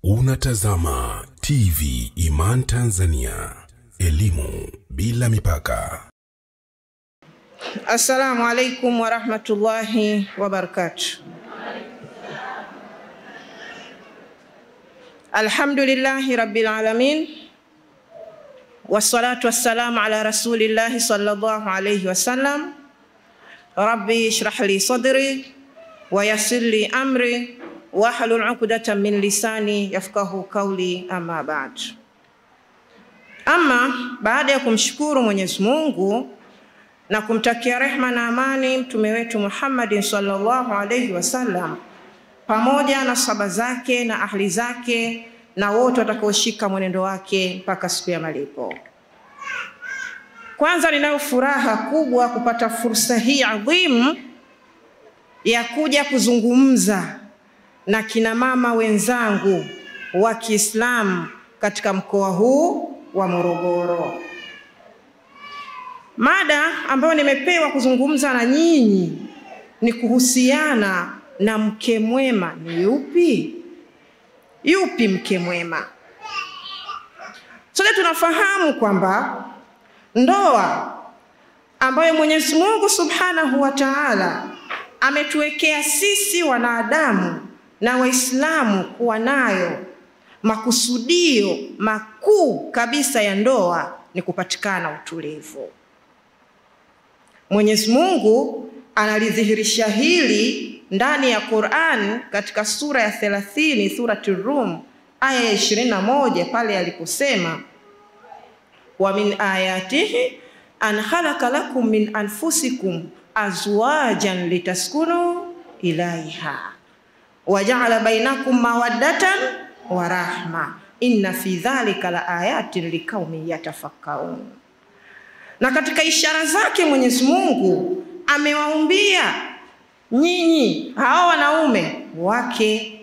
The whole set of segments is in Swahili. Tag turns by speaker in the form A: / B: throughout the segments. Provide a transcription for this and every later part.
A: Unatazama TV Iman Tanzania, elimu bila mipaka.
B: Assalamu alaikum wa rahmatullahi wa barakatuh. Alhamdulillahi rabbil alamin. Wassalatu wassalamu ala rasulillahi sallallahu alayhi wasallam. Rabbi ishrah li sadri wa yassir li amri wahlul 'uqdatan min lisani yafqahu qawli, amma ba'd. Ama baada ya kumshukuru Mwenyezi Mungu na kumtakia rehma na amani mtume wetu Muhammad sallallahu alayhi wasallam pamoja na sahaba zake na ahli zake na wote watakaoshika mwenendo wake mpaka siku ya malipo. Kwanza ninayo furaha kubwa kupata fursa hii adhimu ya kuja kuzungumza na kina mama wenzangu wa Kiislamu katika mkoa huu wa Morogoro. Mada ambayo nimepewa kuzungumza na nyinyi ni kuhusiana na mke mwema ni yupi? Yupi mke mwema? Sote tunafahamu kwamba ndoa ambayo Mwenyezi Mungu Subhanahu wa Ta'ala ametuwekea sisi wanadamu na Waislamu kuwa nayo, makusudio makuu kabisa ya ndoa ni kupatikana utulivu. Mwenyezi Mungu analidhihirisha hili ndani ya Qur'an katika sura ya 30, suratul Rum, aya ya 21, pale aliposema wa min ayatihi an khalaqa lakum min anfusikum azwajan litaskunu ilaiha wa ja'ala bainakum mawaddatan wa rahma inna fi dhalika la ayatin liqaumin yatafakkarun. Na katika ishara zake Mwenyezi Mungu amewaumbia nyinyi hao wanaume wake.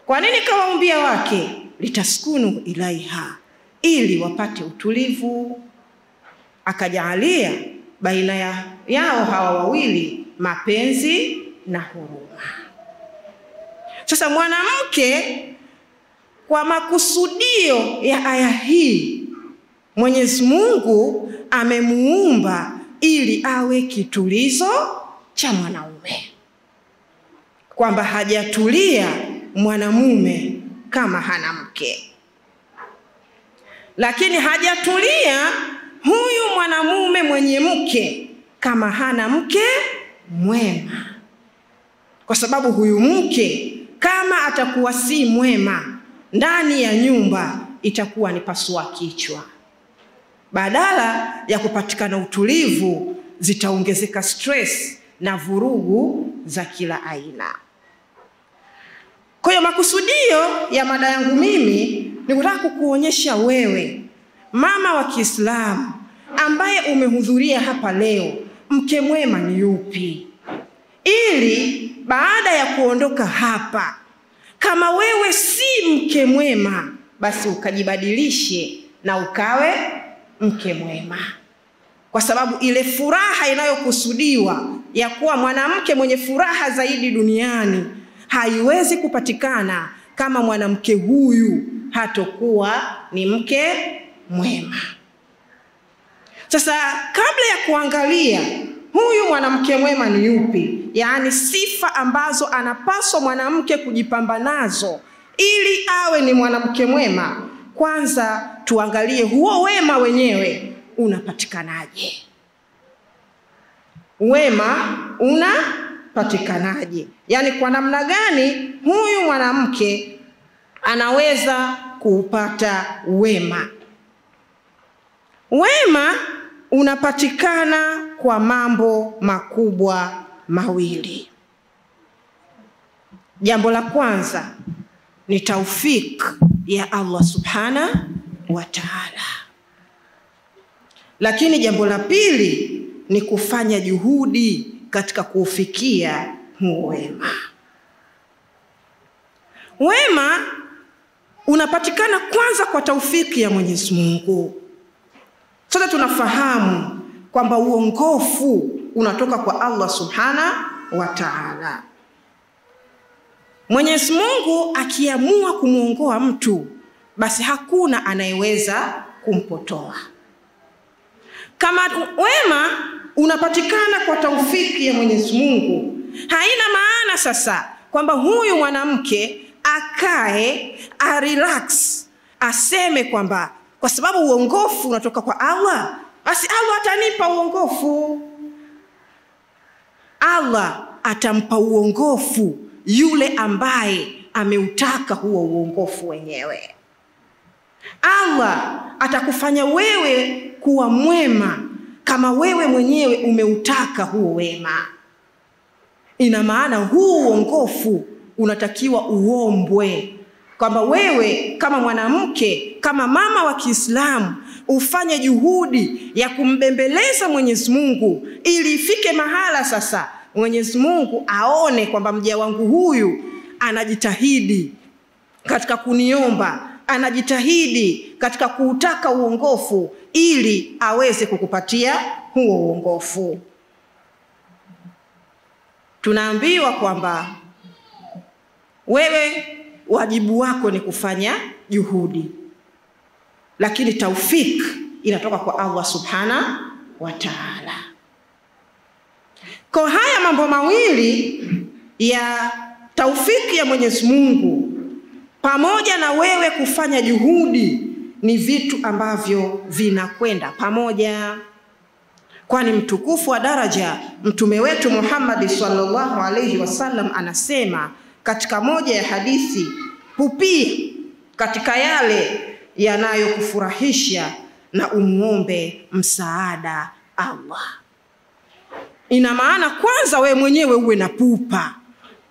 B: Kwa nini kawaumbia wake? Litaskunu ilaiha, ili wapate utulivu. Akajaalia baina yao hawa wawili mapenzi na huruma. Sasa mwanamke, kwa makusudio ya aya hii, Mwenyezi Mungu amemuumba ili awe kitulizo cha mwanaume, kwamba hajatulia mwanamume kama hana mke, lakini hajatulia huyu mwanamume mwenye mke kama hana mke mwema, kwa sababu huyu mke kama atakuwa si mwema ndani ya nyumba itakuwa ni pasua kichwa. Badala ya kupatikana utulivu zitaongezeka stress na vurugu za kila aina. Kwa hiyo makusudio ya mada yangu mimi ni kutaka kukuonyesha wewe mama wa Kiislamu ambaye umehudhuria hapa leo, mke mwema ni yupi, ili baada ya kuondoka hapa, kama wewe si mke mwema, basi ukajibadilishe na ukawe mke mwema. Kwa sababu ile furaha inayokusudiwa ya kuwa mwanamke mwenye furaha zaidi duniani haiwezi kupatikana kama mwanamke huyu hatakuwa ni mke mwema. Sasa kabla ya kuangalia huyu mwanamke mwema ni yupi, yaani sifa ambazo anapaswa mwanamke kujipamba nazo ili awe ni mwanamke mwema, kwanza tuangalie huo wema wenyewe unapatikanaje. Wema unapatikanaje? Yaani kwa namna gani huyu mwanamke anaweza kuupata wema? Wema unapatikana kwa mambo makubwa mawili. Jambo la kwanza ni taufik ya Allah Subhanahu wa Ta'ala. Lakini jambo la pili ni kufanya juhudi katika kufikia huo wema. Wema unapatikana kwanza kwa taufiki ya Mwenyezi Mungu. Sote tunafahamu kwamba uongofu unatoka kwa Allah Subhanahu wa Ta'ala. Mwenyezi Mungu akiamua kumuongoa mtu, basi hakuna anayeweza kumpotoa. Kama wema unapatikana kwa taufiki ya Mwenyezi Mungu, haina maana sasa kwamba huyu mwanamke akae relax aseme kwamba kwa sababu uongofu unatoka kwa Allah, basi Allah atanipa uongofu. Allah atampa uongofu yule ambaye ameutaka huo uongofu wenyewe. Allah atakufanya wewe kuwa mwema kama wewe mwenyewe umeutaka huo wema. Ina maana huu uongofu unatakiwa uombwe, kwamba wewe kama mwanamke, kama mama wa Kiislamu, ufanye juhudi ya kumbembeleza Mwenyezi Mungu ili ifike mahala sasa Mwenyezi Mungu aone kwamba mja wangu huyu anajitahidi katika kuniomba, anajitahidi katika kuutaka uongofu ili aweze kukupatia huo uongofu. Tunaambiwa kwamba wewe wajibu wako ni kufanya juhudi, lakini taufik inatoka kwa Allah subhanahu wa ta'ala. Kwa haya mambo mawili ya taufiki ya Mwenyezi Mungu pamoja na wewe kufanya juhudi ni vitu ambavyo vinakwenda pamoja. Kwani mtukufu wa daraja mtume wetu Muhammad sallallahu alayhi wasallam anasema katika moja ya hadithi, hupia katika yale yanayokufurahisha na umuombe msaada Allah. Ina maana kwanza wewe mwenyewe uwe na pupa,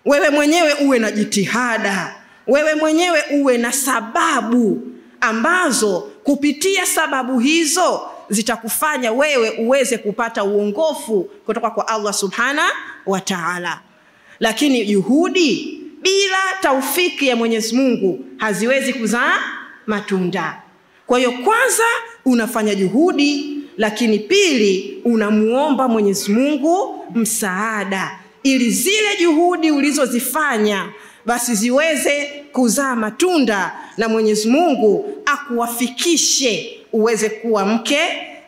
B: wewe mwenyewe uwe na jitihada, wewe mwenyewe uwe na sababu ambazo kupitia sababu hizo zitakufanya wewe uweze kupata uongofu kutoka kwa Allah subhanahu wa ta'ala. Lakini juhudi bila taufiki ya Mwenyezi Mungu haziwezi kuzaa matunda. Kwa hiyo kwanza unafanya juhudi, lakini pili unamuomba Mwenyezi Mungu msaada ili zile juhudi ulizozifanya basi ziweze kuzaa matunda na Mwenyezi Mungu akuwafikishe uweze kuwa mke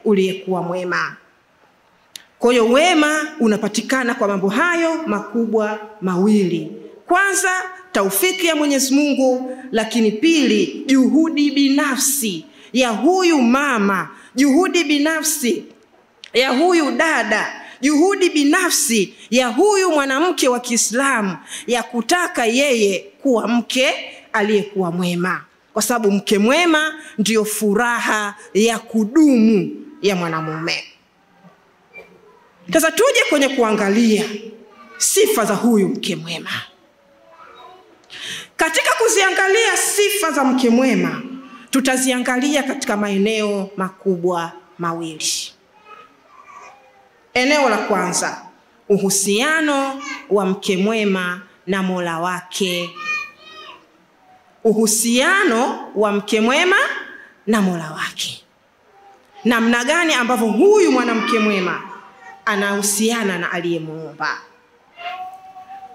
B: uliyekuwa mwema. Kwa hiyo wema unapatikana kwa mambo hayo makubwa mawili. Kwanza taufiki ya Mwenyezi Mungu, lakini pili juhudi binafsi ya huyu mama, juhudi binafsi ya huyu dada, juhudi binafsi ya huyu mwanamke wa Kiislamu ya kutaka yeye kuwa mke aliyekuwa mwema, kwa sababu mke mwema ndiyo furaha ya kudumu ya mwanamume. Sasa tuje kwenye kuangalia sifa za huyu mke mwema. Katika kuziangalia sifa za mke mwema, tutaziangalia katika maeneo makubwa mawili. Eneo la kwanza, uhusiano wa mke mwema na Mola wake. Uhusiano wa mke mwema na Mola wake. Namna gani ambavyo huyu mwanamke mwema anahusiana na aliyemuumba.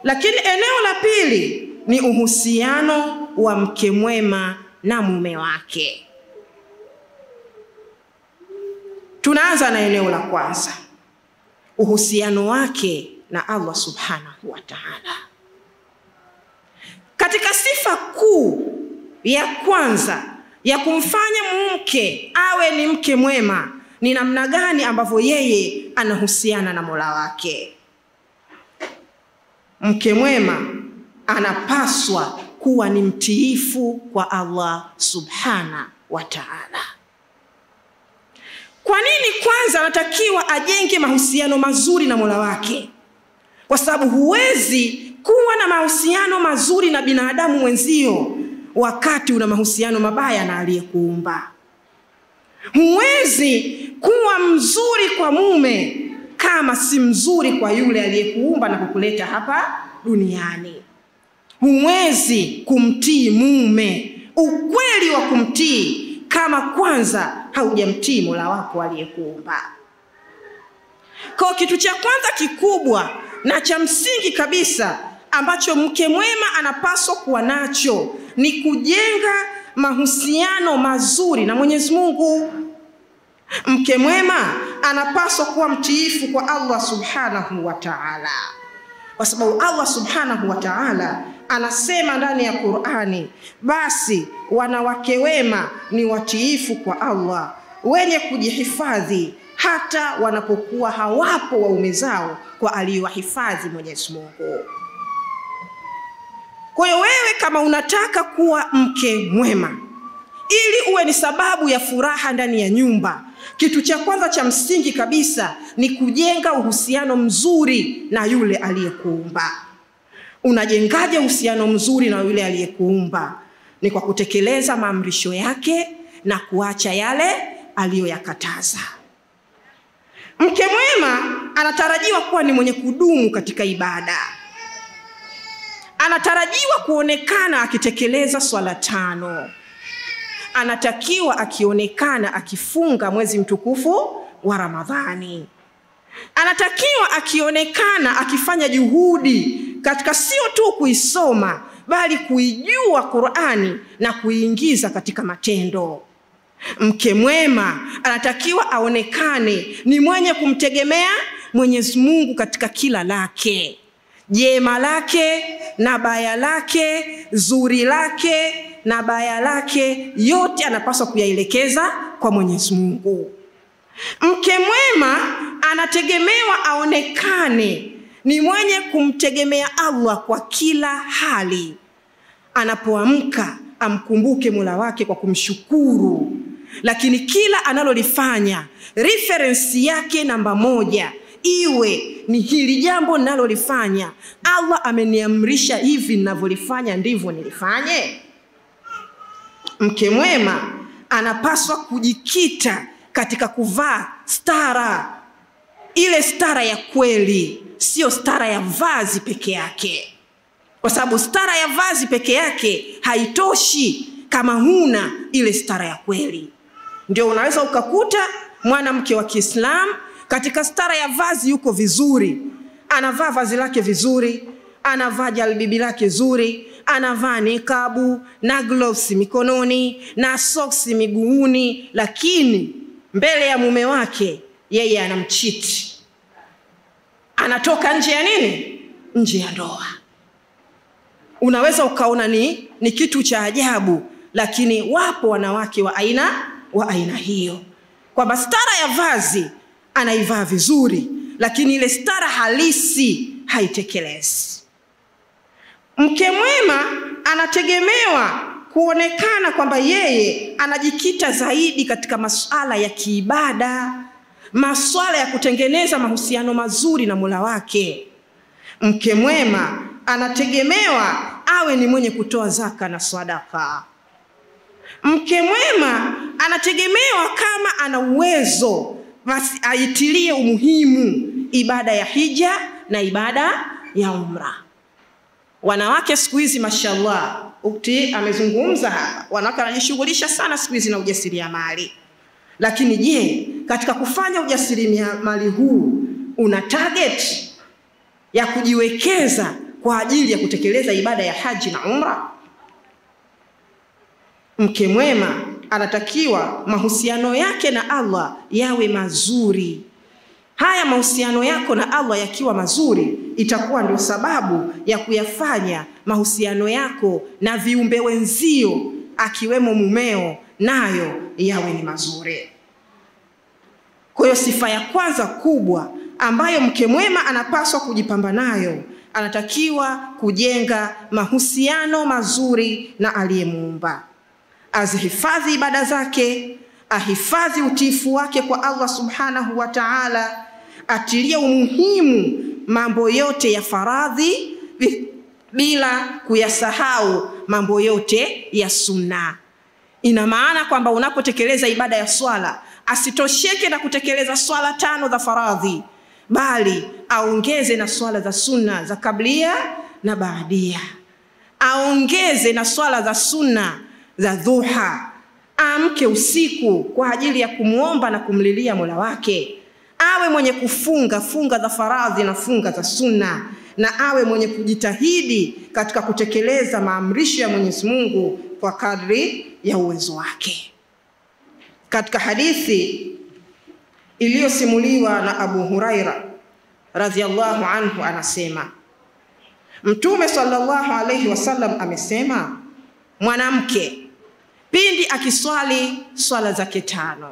B: Lakini eneo la pili ni uhusiano wa mke mwema na mume wake. Tunaanza na eneo la kwanza, uhusiano wake na Allah subhanahu wa ta'ala. Katika sifa kuu ya kwanza ya kumfanya mke awe ni mke mwema ni namna gani ambavyo yeye anahusiana na Mola wake. Mke mwema anapaswa kuwa ni mtiifu kwa Allah subhanahu wa ta'ala. Kwa nini kwanza anatakiwa ajenge mahusiano mazuri na Mola wake? Kwa sababu huwezi kuwa na mahusiano mazuri na binadamu mwenzio wakati una mahusiano mabaya na aliyekuumba. Huwezi kuwa mzuri kwa mume kama si mzuri kwa yule aliyekuumba na kukuleta hapa duniani. Huwezi kumtii mume ukweli wa kumtii kama kwanza haujamtii Mola wako aliyekuumba. Kwa kitu cha kwanza kikubwa na cha msingi kabisa ambacho mke mwema anapaswa kuwa nacho ni kujenga mahusiano mazuri na Mwenyezi Mungu. Mke mwema anapaswa kuwa mtiifu kwa Allah Subhanahu wa Ta'ala, kwa sababu Allah Subhanahu wa Ta'ala anasema ndani ya Qur'ani, basi wanawake wema ni watiifu kwa Allah, wenye kujihifadhi hata wanapokuwa hawapo waume zao, kwa aliyowahifadhi Mwenyezi Mungu. Kwa hiyo wewe kama unataka kuwa mke mwema, ili uwe ni sababu ya furaha ndani ya nyumba, kitu cha kwanza cha msingi kabisa ni kujenga uhusiano mzuri na yule aliyekuumba. Unajengaje uhusiano mzuri na yule aliyekuumba? Ni kwa kutekeleza maamrisho yake na kuacha yale aliyoyakataza. Mke mwema anatarajiwa kuwa ni mwenye kudumu katika ibada. Anatarajiwa kuonekana akitekeleza swala 5. Anatakiwa akionekana akifunga mwezi mtukufu wa Ramadhani. Anatakiwa akionekana akifanya juhudi katika sio tu kuisoma, bali kuijua Qur'ani na kuiingiza katika matendo. Mke mwema anatakiwa aonekane ni mwenye kumtegemea Mwenyezi Mungu katika kila lake. Jema lake na baya lake, zuri lake na baya lake, yote anapaswa kuyaelekeza kwa Mwenyezi Mungu. Mke mwema anategemewa aonekane ni mwenye kumtegemea Allah kwa kila hali. Anapoamka amkumbuke Mola wake kwa kumshukuru, lakini kila analolifanya reference yake namba 1 iwe ni hili jambo ninalolifanya, Allah ameniamrisha hivi ninavyolifanya ndivyo nilifanye. Mke mwema anapaswa kujikita katika kuvaa stara, ile stara ya kweli, sio stara ya vazi peke yake, kwa sababu stara ya vazi peke yake haitoshi kama huna ile stara ya kweli. Ndio unaweza ukakuta mwanamke wa Kiislamu katika stara ya vazi yuko vizuri, anavaa vazi lake vizuri, anavaa jalbibi lake zuri, anavaa nikabu na gloves mikononi na socks miguuni, lakini mbele ya mume wake yeye anamchiti. Anatoka nje ya nini? Nje ya ndoa. Unaweza ukaona ni kitu cha ajabu, lakini wapo wanawake wa aina hiyo, kwamba stara ya vazi anaivaa vizuri, lakini ile stara halisi haitekelezi. Mke mwema anategemewa kuonekana kwamba yeye anajikita zaidi katika masuala ya kiibada, masuala ya kutengeneza mahusiano mazuri na Mola wake. Mke mwema anategemewa awe ni mwenye kutoa zaka na sadaka. Mke mwema anategemewa kama ana uwezo basi aitilie umuhimu ibada ya hija na ibada ya umra. Wanawake siku hizi mashallah, ukti amezungumza hapa, wanawake wanajishughulisha sana siku hizi na ujasiriamali. Lakini je, katika kufanya ujasiriamali huu una target ya kujiwekeza kwa ajili ya kutekeleza ibada ya haji na umra? Mke mwema anatakiwa mahusiano yake na Allah yawe mazuri. Haya mahusiano yako na Allah yakiwa mazuri, itakuwa ndio sababu ya kuyafanya mahusiano yako na viumbe wenzio akiwemo mumeo nayo yawe ni mazuri. Kwa hiyo sifa ya kwanza kubwa ambayo mke mwema anapaswa kujipamba nayo, anatakiwa kujenga mahusiano mazuri na aliyemuumba. Azihifadhi ibada zake, ahifadhi utiifu wake kwa Allah Subhanahu wa Ta'ala, atilie umuhimu mambo yote ya faradhi bila kuyasahau mambo yote ya sunna. Ina maana kwamba unapotekeleza ibada ya swala, asitosheke na kutekeleza swala 5 za faradhi, bali aongeze na swala za sunna za kablia na baadia. Aongeze na swala za sunna za dhuha. Amke usiku kwa ajili ya kumuomba na kumlilia Mola wake. Awe mwenye kufunga funga za faradhi na funga za sunna, na awe mwenye kujitahidi katika kutekeleza maamrisho ya Mwenyezi Mungu kwa kadri ya uwezo wake. Katika hadithi iliyosimuliwa na Abu Huraira radhiyallahu anhu anasema, Mtume sallallahu alayhi wasallam amesema, mwanamke pindi akiswali swala zake 5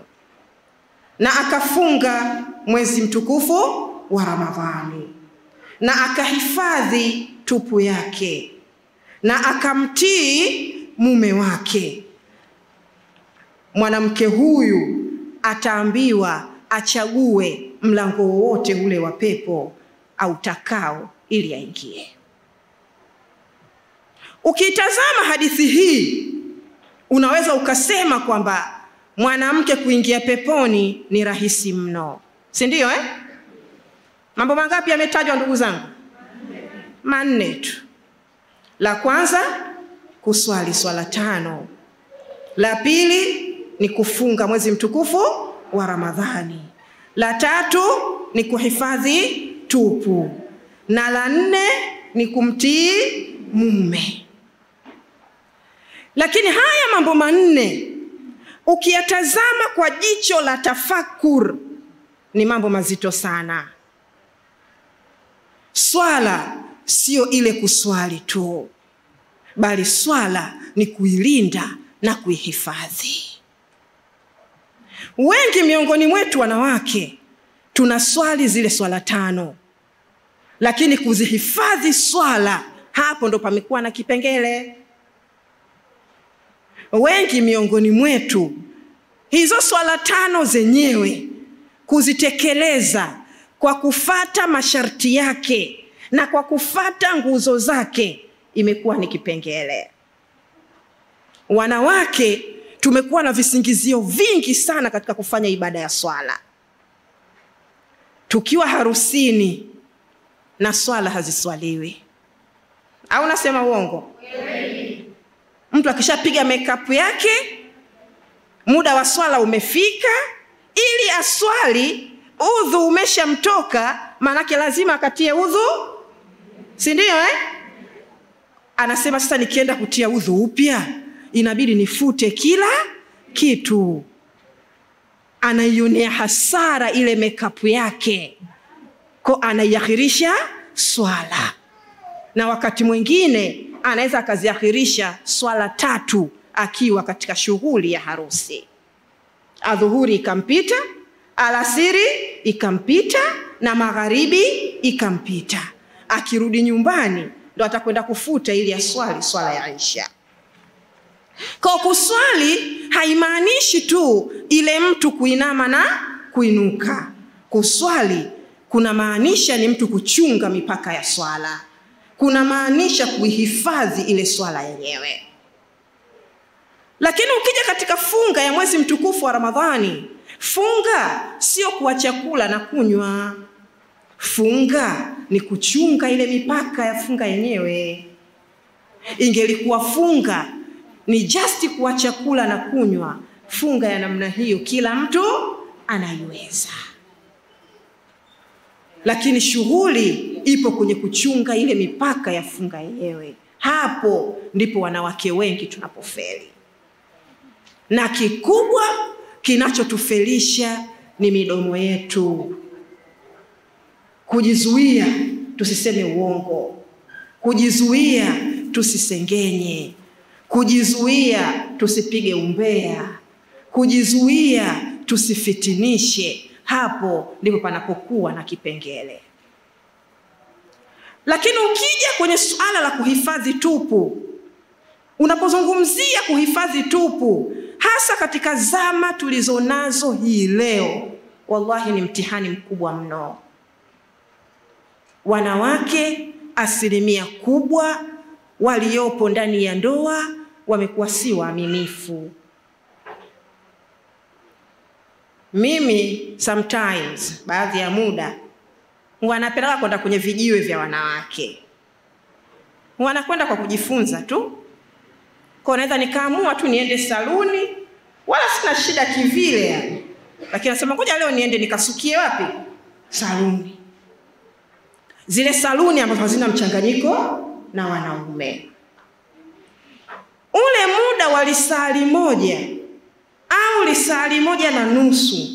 B: na akafunga mwezi mtukufu wa Ramadhani na akahifadhi tupu yake na akamtii mume wake, mwanamke huyu ataambiwa achague mlango wote ule wa pepo au takao ili aingie. Ukitazama hadithi hii unaweza ukasema kwamba mwanamke kuingia peponi ni rahisi mno. Si ndio Mambo mangapi yametajwa ndugu zangu? 4 tu. La kwanza kuswali swala 5. La pili ni kufunga mwezi mtukufu wa Ramadhani. La 3 ni kuhifadhi tupu. Na la 4 ni kumtii mume. Lakini haya mambo 4 ukiyatazama kwa jicho la tafakur ni mambo mazito sana. Swala sio ile kuswali tu, bali swala ni kuilinda na kuihifadhi. Wengi miongoni mwetu wanawake tunaswali zile swala 5, lakini kuzihifadhi swala, hapo ndo pamekuwa na kipengele. Wengi miongoni mwetu hizo swala 5 zenyewe kuzitekeleza kwa kufata masharti yake na kwa kufata nguzo zake imekuwa ni kipengele. Wanawake tumekuwa na visingizio vingi sana katika kufanya ibada ya swala. Tukiwa harusini na swala haziswaliwi. Au nasema uongo? Mtu akishapiga makeup yake, muda wa swala umefika, ili aswali udhu umeshamtoka, manake lazima akatie udhu. Si ndio Anasema sasa nikienda kutia udhu upya inabidi nifute kila kitu. Anaionea hasara ile makeup yake, kwa anaiakhirisha swala. Na wakati mwingine anaweza akaziakhirisha swala 3 akiwa katika shughuli ya harusi. Adhuhuri ikampita, alasiri ikampita, na magharibi ikampita. Akirudi nyumbani ndo atakwenda kufuta ili aswali swala ya Isha. Kwa kuswali haimaanishi tu ile mtu kuinama na kuinuka. Kuswali kuna maanisha ni mtu kuchunga mipaka ya swala. Kuna maanisha kuihifadhi ile swala yenyewe. Lakini ukija katika funga ya mwezi mtukufu wa Ramadhani, funga sio kuacha kula na kunywa. Funga ni kuchunga ile mipaka ya funga yenyewe. Ingelikuwa funga ni just kuacha kula na kunywa, funga ya namna hiyo kila mtu anaiweza. Lakini shughuli ipo kwenye kuchunga ile mipaka ya funga yenyewe. Hapo ndipo wanawake wengi tunapofeli. Na kikubwa kinachotufelisha ni midomo yetu. Kujizuia tusiseme uongo, kujizuia tusisengenye, kujizuia tusipige umbea, kujizuia tusifitinishe. Hapo ndipo panapokuwa na kipengele. Lakini ukija kwenye suala la kuhifadhi tupu, unapozungumzia kuhifadhi tupu, hasa katika zama tulizonazo hii leo, wallahi ni mtihani mkubwa mno. Wanawake 1% kubwa waliopo ndani ya ndoa wamekuwa si waaminifu. Mimi sometimes, baadhi ya muda, wanapenda kwenda kwenye vijiwe vya wanawake. Wanakwenda kwa kujifunza tu. Kwa naweza nikaamua tu niende saluni, wala sina shida kivile yani. Lakini nasema ngoja leo niende nikasukie wapi? Saluni. zile saluni ambazo hazina mchanganyiko na wanaume. Ule muda wa lisali moja au lisali moja na nusu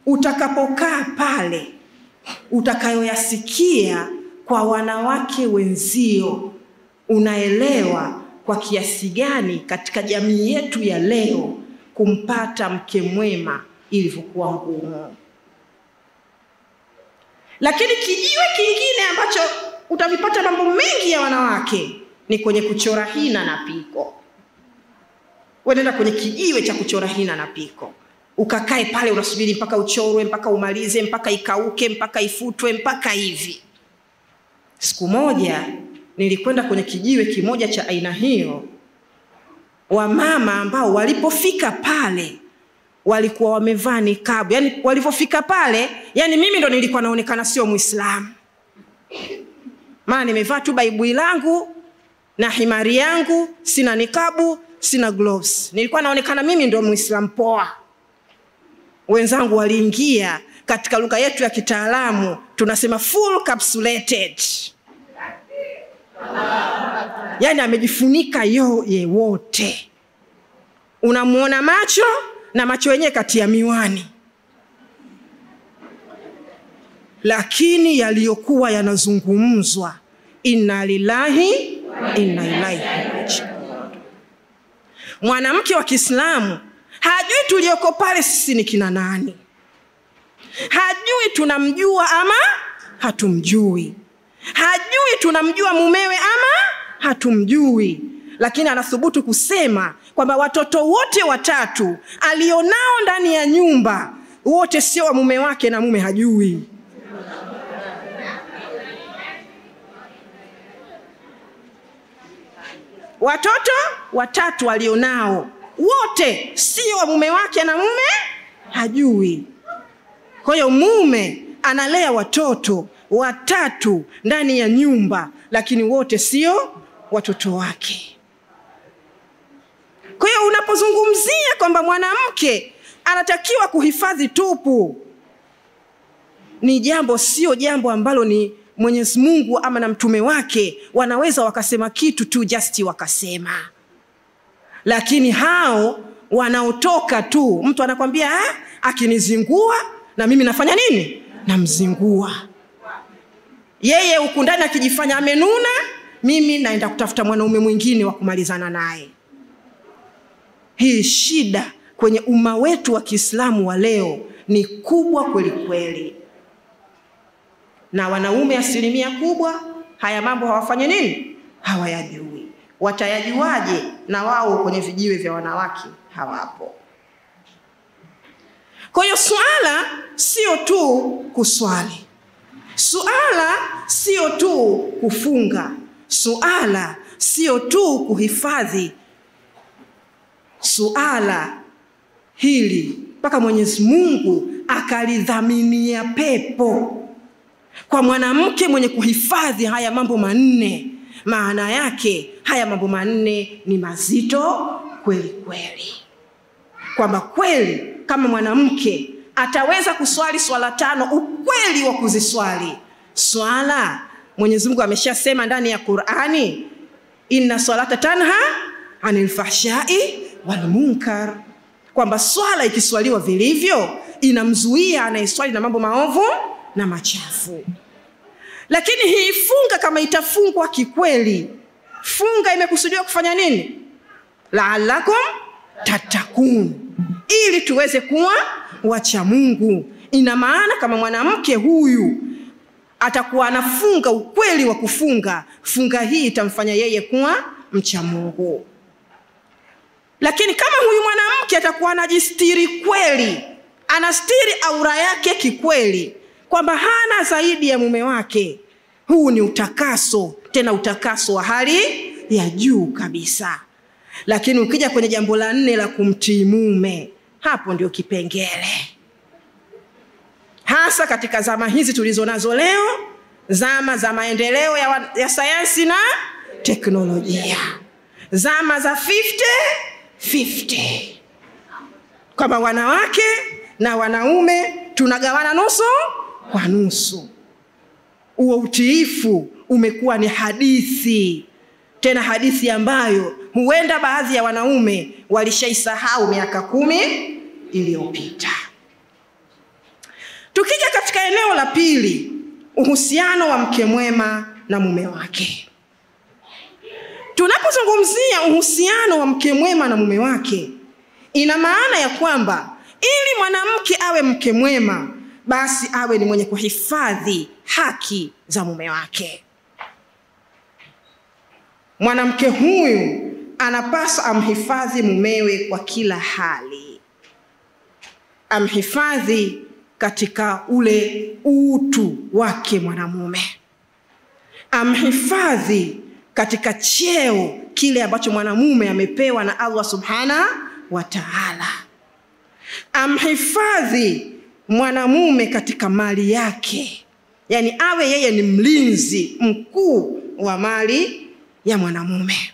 B: utakapokaa pale, utakayoyasikia kwa wanawake wenzio, unaelewa kwa kiasi gani katika jamii yetu ya leo kumpata mke mwema ilivyokuwa ngumu. Lakini kijiwe kingine ambacho utavipata mambo mengi ya wanawake ni kwenye kuchora hina na piko. Unaenda kwenye kijiwe cha kuchora hina na piko, ukakae pale unasubiri mpaka uchorwe, mpaka umalize, mpaka ikauke, mpaka ifutwe, mpaka hivi. Siku moja nilikwenda kwenye kijiwe kimoja cha aina hiyo. Wamama ambao walipofika pale walikuwa wamevaa nikabu. Yani walipofika pale, yani mimi ndo nilikuwa naonekana sio Muislamu. Maana nimevaa tu baibui langu na himari yangu, sina nikabu, sina gloves. Nilikuwa naonekana mimi ndo Muislamu poa. Wenzangu waliingia, katika lugha yetu ya kitaalamu tunasema full capsulated. Yani amejifunika yote wote. Unamuona macho na macho yenyewe kati ya miwani. Lakini yaliyokuwa yanazungumzwa, inna lillahi inna ilaihi raji'un. Mwanamke wa Kiislamu hajui tulioko pale sisi ni kina nani. Hajui tunamjua ama hatumjui. Hajui tunamjua mumewe ama hatumjui. Lakini anathubutu kusema kwamba watoto wote watatu alionao ndani ya nyumba wote sio wa mume wake na mume hajui. Watoto watatu alionao wote sio wa mume wake na mume hajui. Kwa hiyo mume analea watoto watatu ndani ya nyumba, lakini wote sio watoto wake. Kwa hiyo unapozungumzia kwamba mwanamke anatakiwa kuhifadhi tupu, ni jambo, sio jambo ambalo ni Mwenyezi Mungu ama na mtume wake wanaweza wakasema kitu tu just wakasema. Lakini hao wanaotoka tu, mtu anakwambia akinizingua na mimi nafanya nini? Namzingua. Yeye huku ndani akijifanya amenuna, mimi naenda kutafuta mwanaume mwingine wa kumalizana naye. Hii shida kwenye umma wetu wa Kiislamu wa leo ni kubwa kweli kweli. Na wanaume asilimia kubwa haya mambo hawafanye nini? Hawayajui. Watayajuaje na wao kwenye vijiwe vya wanawake hawapo? Kwa hiyo suala sio tu kuswali. Suala sio tu kufunga. Suala sio tu kuhifadhi. Suala hili mpaka Mwenyezi Mungu akalidhaminia pepo kwa mwanamke mwenye kuhifadhi haya mambo manne. Maana yake haya mambo manne ni mazito kweli kweli. Kwamba kweli kama mwanamke ataweza kuswali swala 5 ukweli wa kuziswali. Swala Mwenyezi Mungu ameshasema ndani ya Qur'ani, inna salata tanha anil fahsha'i wal munkar. Kwamba swala ikiswaliwa vilivyo inamzuia anayeswali na mambo maovu na machafu. Lakini hii funga kama itafungwa kikweli, funga imekusudiwa kufanya nini? La'allakum tatakun, ili tuweze kuwa wacha Mungu. Ina maana kama mwanamke huyu atakuwa anafunga ukweli wa kufunga, funga hii itamfanya yeye kuwa mcha Mungu. Lakini kama huyu mwanamke atakuwa anajistiri kweli, anastiri aura yake kikweli, kwamba hana zaidi ya mume wake, huu ni utakaso, tena utakaso wa hali ya juu kabisa. Lakini ukija kwenye jambo la 4 la kumtii mume, hapo ndio kipengele. Hasa katika zama hizi tulizonazo leo, zama za maendeleo ya sayansi na teknolojia, zama za 50-50, kama wanawake na wanaume tunagawana nusu kwa nusu. huo utiifu umekuwa ni hadithi, tena hadithi ambayo huenda baadhi ya wanaume walishaisahau miaka 10 iliyopita. Tukija katika eneo la pili, uhusiano wa mke mwema na mume wake. Tunapozungumzia uhusiano wa mke mwema na mume wake, ina maana ya kwamba ili mwanamke awe mke mwema, basi awe ni mwenye kuhifadhi haki za mume wake. Mwanamke huyu anapaswa amhifadhi mumewe kwa kila hali. Amhifadhi katika ule utu wake mwanamume. Amhifadhi katika cheo kile ambacho mwanamume amepewa na Allah Subhanahu wa Ta'ala. Amhifadhi mwanamume katika mali yake. Yani awe yeye ni mlinzi mkuu wa mali ya mwanamume.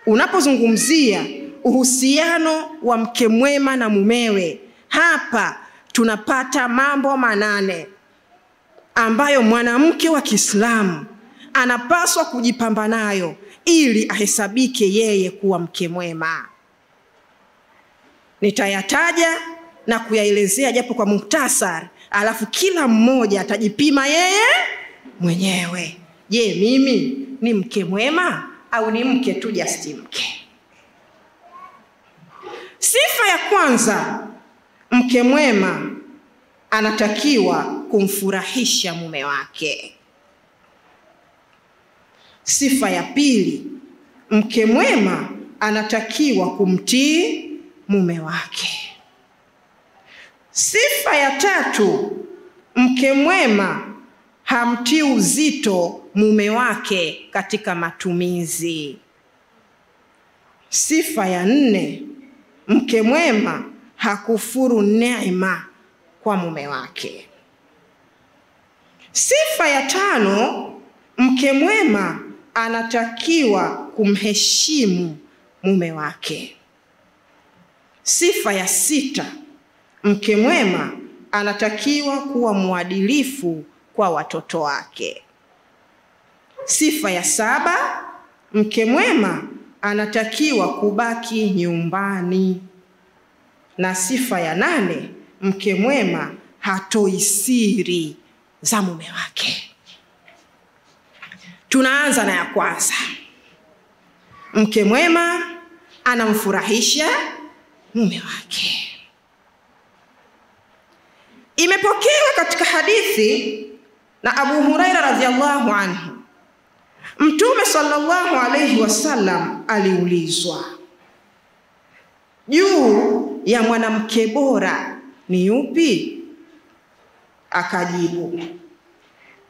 B: Unapozungumzia uhusiano wa mke mwema na mumewe, hapa tunapata mambo 8 ambayo mwanamke wa Kiislamu anapaswa kujipamba nayo ili ahesabike yeye kuwa mke mwema. Nitayataja na kuyaelezea japo kwa muhtasari, alafu kila mmoja atajipima yeye mwenyewe. Je, mimi ni mke mwema au ni mke tu just mke? Sifa ya kwanza, mke mwema anatakiwa kumfurahisha mume wake. Sifa ya pili, mke mwema anatakiwa kumtii mume wake. Sifa ya tatu, mke mwema hamtii uzito mume wake katika matumizi. Sifa ya 4, mke mwema hakufuru neema kwa mume wake. Sifa ya 5, mke mwema anatakiwa kumheshimu mume wake. Sifa ya 6, mke mwema anatakiwa kuwa mwadilifu kwa watoto wake. Sifa ya 7, mke mwema anatakiwa kubaki nyumbani. Na sifa ya 8, mke mwema hatoi siri za mume wake. Tunaanza na ya kwanza. Mke mwema anamfurahisha mume wake. Imepokewa katika hadithi na Abu Huraira radhiallahu anhu, Mtume sallallahu alayhi wasallam aliulizwa juu ya mwanamke bora ni yupi? Akajibu,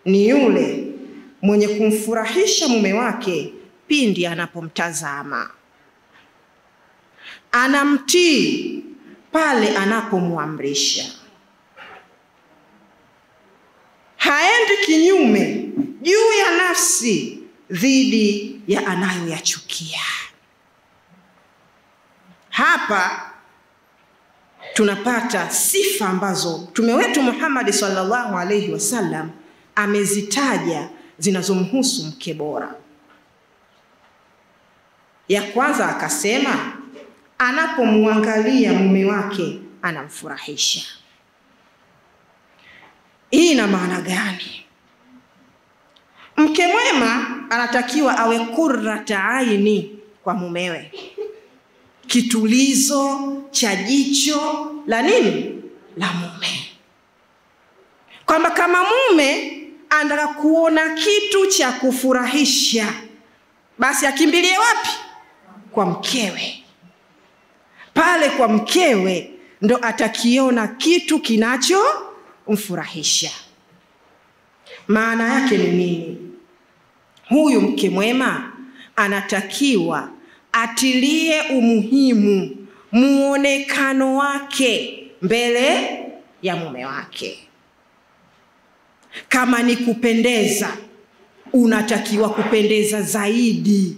B: ni yule mwenye kumfurahisha mume wake pindi anapomtazama, anamtii pale anapomwamrisha, haendi kinyume juu ya nafsi dhidi ya anayoyachukia. Hapa tunapata sifa ambazo Mtume wetu Muhammad sallallahu alayhi wasallam amezitaja zinazomhusu mke bora. Ya kwanza akasema anapomwangalia mume wake anamfurahisha. Hii ina maana gani? Mke mwema anatakiwa awe qurrata aini kwa mumewe, kitulizo cha jicho la nini? La mume. Kwamba kama mume anataka kuona kitu cha kufurahisha, basi akimbilie wapi? Kwa mkewe. Pale kwa mkewe ndo atakiona kitu kinachomfurahisha. Maana yake ni nini? Huyu mke mwema anatakiwa atilie umuhimu muonekano wake mbele ya mume wake. Kama ni kupendeza, unatakiwa kupendeza zaidi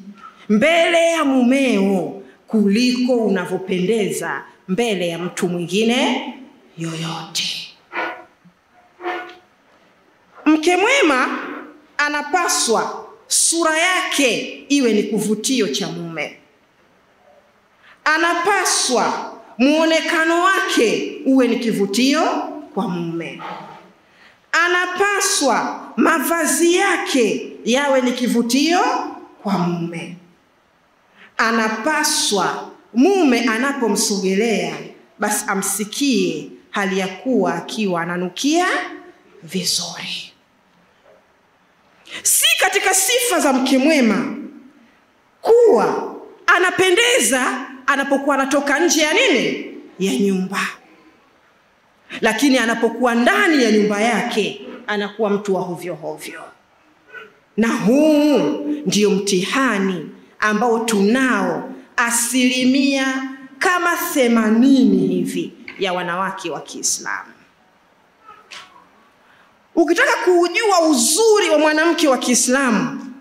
B: mbele ya mumeo kuliko unavyopendeza mbele ya mtu mwingine yoyote. Mke mke mwema anapaswa sura yake iwe ni kivutio cha mume. Anapaswa muonekano wake uwe ni kivutio kwa mume. Anapaswa mavazi yake yawe ni kivutio kwa mume. Anapaswa mume anapomsogelea basi amsikie hali ya kuwa akiwa ananukia vizuri. Si katika sifa za mke mwema kuwa anapendeza anapokuwa anatoka nje ya nini? Ya nyumba. Lakini anapokuwa ndani ya nyumba yake anakuwa mtu wa hovyo hovyo. Na huu ndio mtihani ambao tunao 80% hivi ya wanawake wa Kiislamu. Ukitaka kujua uzuri wa mwanamke wa Kiislamu,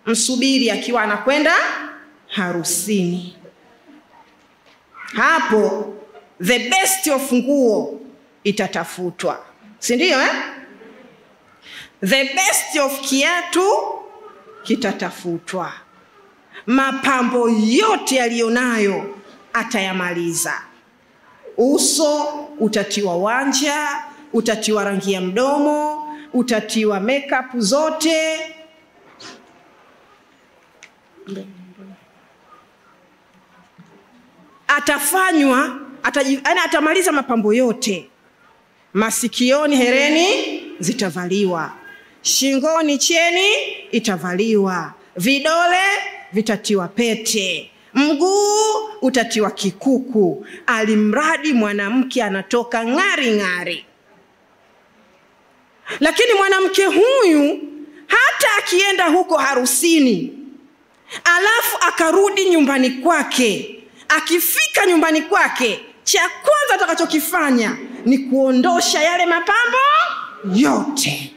B: msubiri akiwa anakwenda harusini. Hapo the best of nguo itatafutwa, si ndio The best of kiatu kitatafutwa. Mapambo yote alionayo atayamaliza. Uso utatiwa wanja, utatiwa rangi ya mdomo, utatiwa makeup zote. Atamaliza mapambo yote. Masikioni hereni zitavaliwa, shingoni cheni itavaliwa, vidole vitatiwa pete, mguu utatiwa kikuku, alimradi mwanamke anatoka ngari ngari. Lakini mwanamke huyu hata akienda huko harusini alafu akarudi nyumbani kwake, akifika nyumbani kwake cha kwanza atakachokifanya ni kuondosha yale mapambo yote.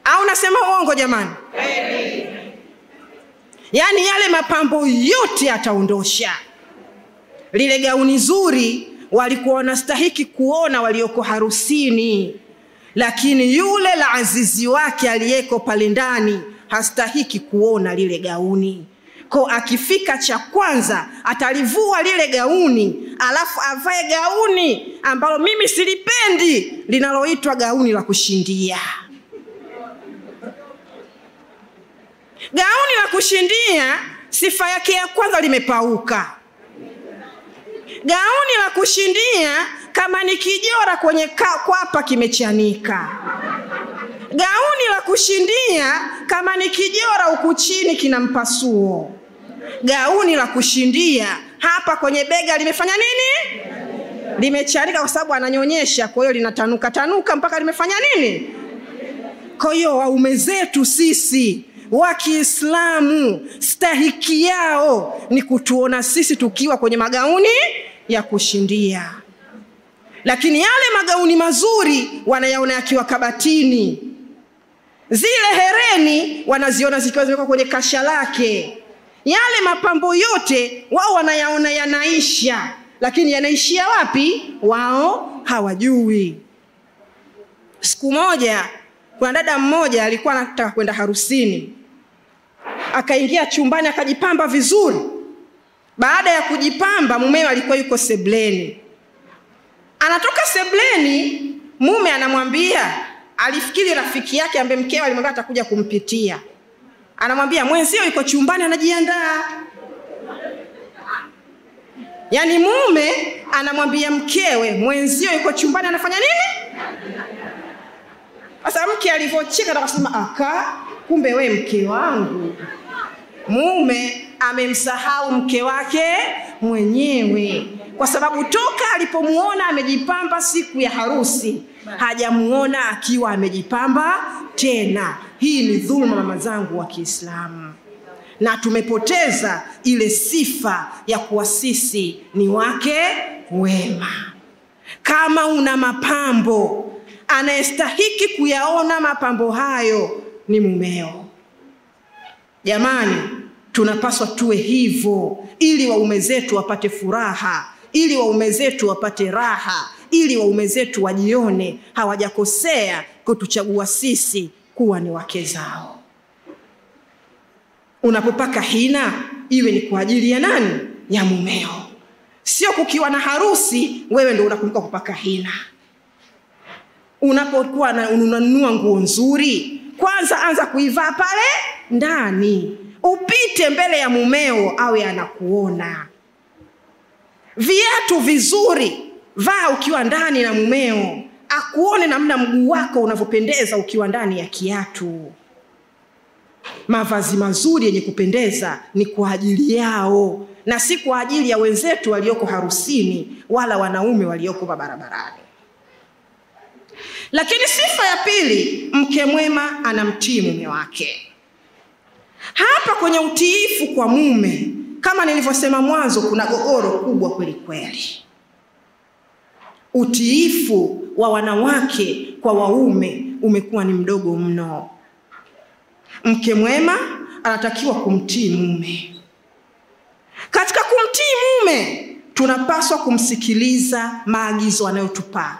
B: Au nasema uongo jamani? Yaani yale mapambo yote ataondosha. Lile gauni zuri walikuwa wanastahiki kuona walioko harusini, lakini yule la azizi wake aliyeko pale ndani hastahiki kuona lile gauni. Kwa akifika cha kwanza atalivua lile gauni, alafu avae gauni ambalo mimi silipendi, linaloitwa gauni la kushindia. Gauni la kushindia sifa yake ya kwanza limepauka. Gauni la kushindia kama ni kijora kwenye kwapa kimechanika. Gauni la kushindia kama ni kijora huku chini kina mpasuo. Gauni la kushindia hapa kwenye bega limefanya nini? Limechanika kwa sababu ananyonyesha, kwa hiyo linatanuka mpaka limefanya nini? Kwa hiyo waume zetu sisi wa Kiislamu stahiki yao ni kutuona sisi tukiwa kwenye magauni ya kushindia. Lakini yale magauni mazuri wanayaona yakiwa kabatini. Zile hereni wanaziona zikiwa zimewekwa kwenye kasha lake. Yale mapambo yote wao wanayaona yanaisha, lakini yanaishia wapi? Wao hawajui. Siku moja kuna dada mmoja alikuwa anataka kwenda harusini. Akaingia chumbani akajipamba vizuri. Baada ya kujipamba mumewe alikuwa yuko sebleni. Anatoka sebleni, mume anamwambia, alifikiri rafiki yake ambaye mkewe alimwambia atakuja kumpitia. Anamwambia mwenzio yuko chumbani anajiandaa. Yaani mume anamwambia mkewe mwenzio yuko chumbani anafanya nini? Sasa mke alivyocheka akasema kumbe we mke wangu. Mume amemsahau mke wake mwenyewe, kwa sababu toka alipomuona amejipamba siku ya harusi hajamuona akiwa amejipamba tena. Hii ni dhulma mama zangu wa Kiislamu, na tumepoteza ile sifa ya kuwa sisi ni wake wema. Kama una mapambo, anayestahiki kuyaona mapambo hayo ni mumeo. Jamani, tunapaswa tuwe hivyo ili waume zetu wapate furaha, ili waume zetu wapate raha, ili waume zetu wajione hawajakosea kutuchagua sisi kuwa ni wake zao. Unapopaka hina iwe ni kwa ajili ya nani? Ya mumeo. Sio kukiwa na harusi wewe ndio unakumbuka kupaka hina. Unapokuwa unanunua nguo nzuri, kwanza anza kuivaa pale ndani. Upite mbele ya mumeo awe anakuona. Viatu vizuri vaa ukiwa ndani na mumeo akuone namna mguu wako unavyopendeza ukiwa ndani ya kiatu. Mavazi mazuri yenye kupendeza ni kwa ajili yao na si kwa ajili ya wenzetu walioko harusini wala wanaume walioko barabarani. Lakini sifa ya pili, mke mwema anamtii mume wake. Hapa kwenye utiifu kwa mume, kama nilivyosema mwanzo, kuna gogoro kubwa kweli kweli. Utiifu wa wanawake kwa waume umekuwa ni mdogo mno. Mke mwema anatakiwa kumtii mume. Katika kumtii mume, tunapaswa kumsikiliza maagizo anayotupa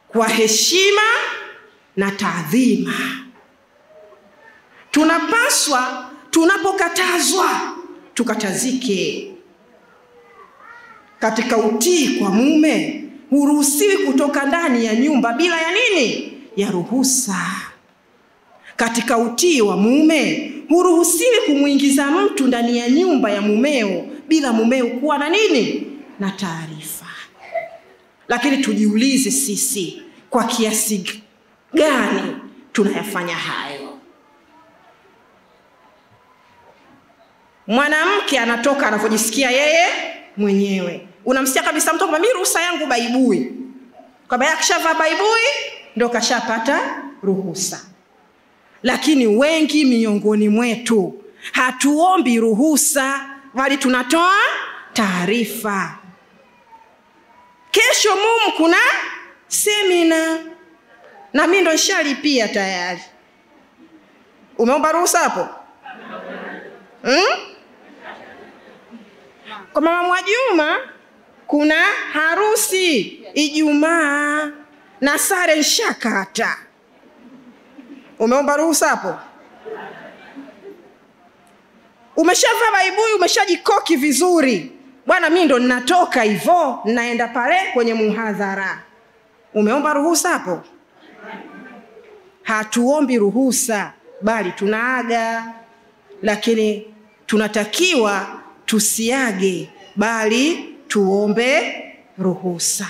B: kwa heshima na taadhima. Tunapaswa tunapokatazwa tukatazike. Katika utii kwa mume, huruhusiwi kutoka ndani ya nyumba bila ya nini? Ya ruhusa. Katika utii wa mume, huruhusiwi kumuingiza mtu ndani ya nyumba ya mumeo bila mumeo kuwa na nini? Na taarifa. Lakini tujiulize sisi, kwa kiasi gani tunayafanya hayo? Mwanamke anatoka anavyojisikia yeye mwenyewe. Unamsikia kabisa mtu kwamba mimi ruhusa yangu baibui. Kwamba akishavaa baibui ndio kashapata ruhusa. Lakini wengi miongoni mwetu hatuombi ruhusa, bali tunatoa taarifa. Kesho kuna semina na mimi ndo nishalipia tayari. Umeomba ruhusa hapo? Kwa mama Mwajuma kuna harusi Ijumaa na sare nshakata. Umeomba ruhusa hapo? Umeshavaa baibui, umeshajikoki vizuri. Bwana mimi ndo ninatoka hivyo, naenda pale kwenye muhadhara. Umeomba ruhusa hapo? Hatuombi ruhusa, bali tunaaga. Lakini tunatakiwa tusiage, bali tuombe ruhusa.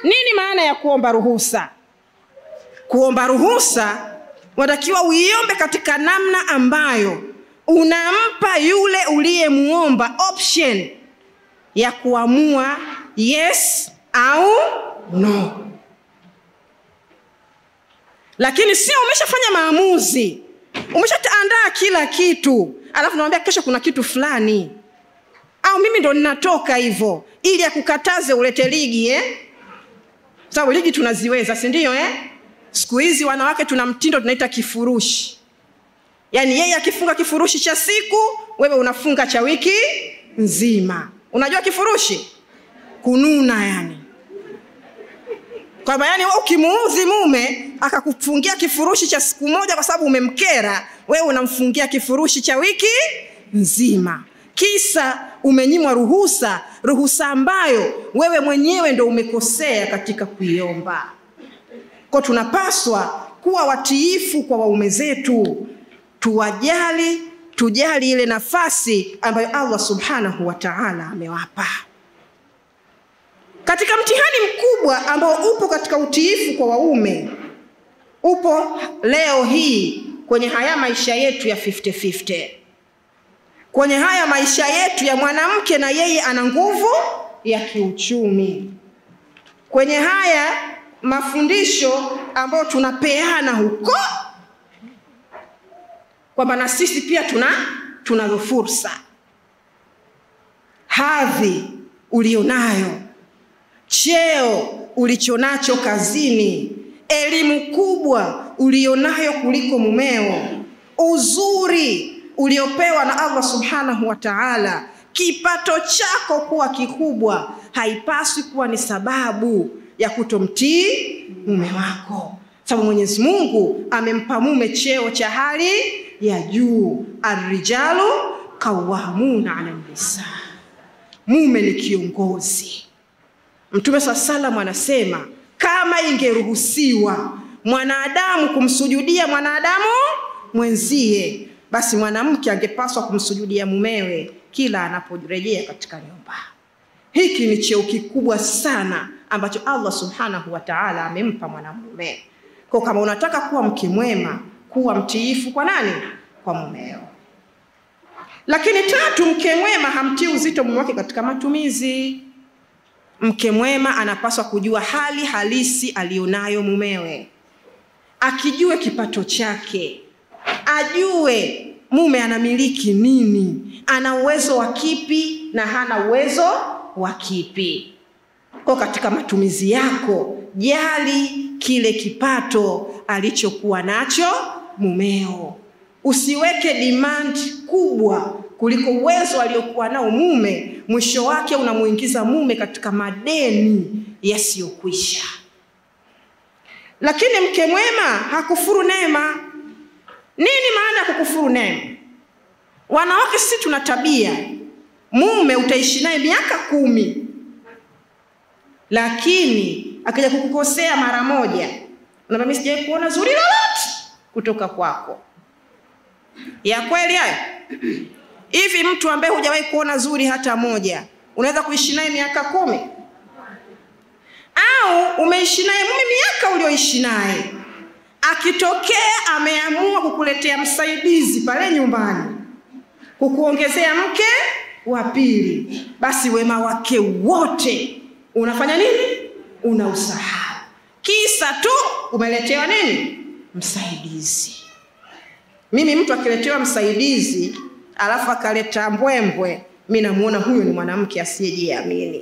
B: Nini maana ya kuomba ruhusa? Kuomba ruhusa, unatakiwa uiombe katika namna ambayo unampa yule uliyemuomba option ya kuamua yes au no. Lakini sio umeshafanya maamuzi, umeshaandaa kila kitu, alafu naambia kesho kuna kitu fulani, au mimi ndo ninatoka hivyo, ili akukataze ulete ligi sababu ligi tunaziweza, si ndio Siku hizi wanawake tuna mtindo tunaita kifurushi. Yaani yeye akifunga kifurushi cha siku, wewe unafunga cha wiki nzima. Unajua kifurushi? Kununa yani. Kwa maana yani wewe ukimuudhi mume akakufungia kifurushi cha siku moja kwa sababu umemkera, wewe unamfungia kifurushi cha wiki nzima. Kisa umenyimwa ruhusa ambayo wewe mwenyewe ndo umekosea katika kuiomba. Kwa tunapaswa kuwa watiifu kwa waume zetu. Tujali ile nafasi ambayo Allah Subhanahu wa Ta'ala amewapa. Katika mtihani mkubwa ambao upo katika utiifu kwa waume, upo leo hii kwenye haya maisha yetu ya 50-50. Kwenye haya maisha yetu ya mwanamke na yeye ana nguvu ya kiuchumi. Kwenye haya mafundisho ambayo tunapeana huko, kwamba na sisi pia tunazo fursa. Hadhi ulionayo, cheo ulichonacho kazini, elimu kubwa ulionayo kuliko mumeo, uzuri uliopewa na Allah Subhanahu wa Ta'ala, kipato chako kuwa kikubwa haipaswi kuwa ni sababu ya kutomtii mume wako. Sababu Mwenyezi Mungu amempa mume cheo cha hali ya juu. Ar-rijalu qawwamuna 'ala an-nisa. Mume ni kiongozi. Mtume sallallahu anasema kama ingeruhusiwa mwanadamu kumsujudia mwanadamu mwenzie, basi mwanamke angepaswa kumsujudia mumewe kila anaporejea katika nyumba. Hiki ni cheo kikubwa sana ambacho Allah Subhanahu wa Ta'ala amempa mwanamume. Kwa kama unataka kuwa mke mwema, kuwa mtiifu kwa nani? Kwa mumeo. Lakini tatu, mke mwema hamtii uzito mume wake katika matumizi. Mke mwema anapaswa kujua hali halisi alionayo mumewe. Akijue kipato chake, ajue mume anamiliki nini, ana uwezo wa kipi na hana uwezo wa kipi. Kwa katika matumizi yako, jali kile kipato alichokuwa nacho mumeo. Usiweke demand kubwa kuliko uwezo aliokuwa nao mume, mwisho wake unamuingiza mume katika madeni yasiyokwisha. Lakini mke mwema hakufuru neema. Nini maana ya kukufuru neema? Wanawake sisi tuna tabia, mume utaishi naye miaka 10, lakini akija kukukosea mara moja, unamwambia mimi sijawahi kuona zuri lolote kutoka kwako. Ya kweli hayo? Hivi mtu ambaye hujawahi kuona zuri hata moja, unaweza kuishi naye miaka 10? Au umeishi naye mume miaka ulioishi naye, akitokea ameamua kukuletea msaidizi pale nyumbani, kukuongezea mke wa pili, basi wema wake wote unafanya nini? Unausahau. Kisa tu umeletewa nini? Msaidizi. Mimi mtu akiletewa msaidizi alafu akaleta mbwembwe, mimi namuona huyo ni mwanamke asiyejiamini.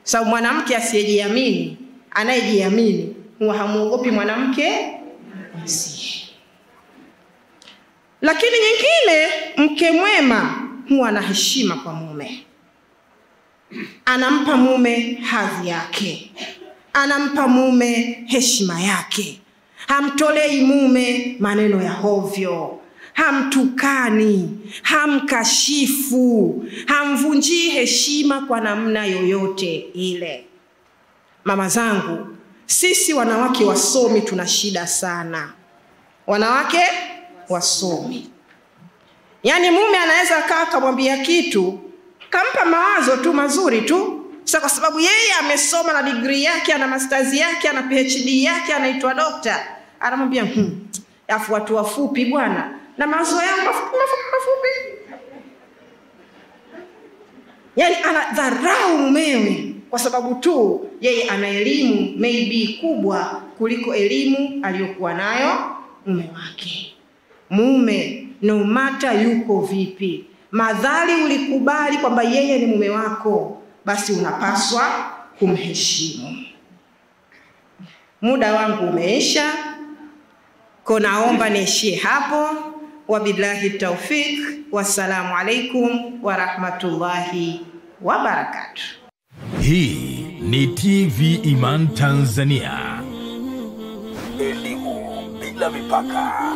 B: Sababu mwanamke asiyejiamini, anayejiamini huwa hamuogopi mwanamke mwenzie. Lakini nyingine, mke mwema huwa na heshima kwa mume. Anampa mume hadhi yake, anampa mume heshima yake. Hamtolei mume maneno ya hovyo, hamtukani, hamkashifu, hamvunjii heshima kwa namna yoyote ile. Mama zangu, sisi wanawake wasomi tuna shida sana. Wanawake wasomi, yani mume anaweza kaa akamwambia kitu, kampa mawazo tu mazuri tu, sasa kwa sababu yeye amesoma na degree yake, ana masters yake, ana PhD yake, anaitwa dokta, anamwambia afu watu wafupi bwana na mawazo yao mafupi. Yani anadharau mumewe kwa sababu tu yeye ana elimu maybe kubwa kuliko elimu aliyokuwa nayo mume wake. Mume no matter yuko vipi, madhali ulikubali kwamba yeye ni mume wako, basi unapaswa kumheshimu. Muda wangu umeisha, kwa naomba niishie hapo. Wabillahi tawfik, wassalamu alaikum wa rahmatullahi wa barakatuh.
A: Hii ni TV Iman Tanzania. Elimu bila mipaka.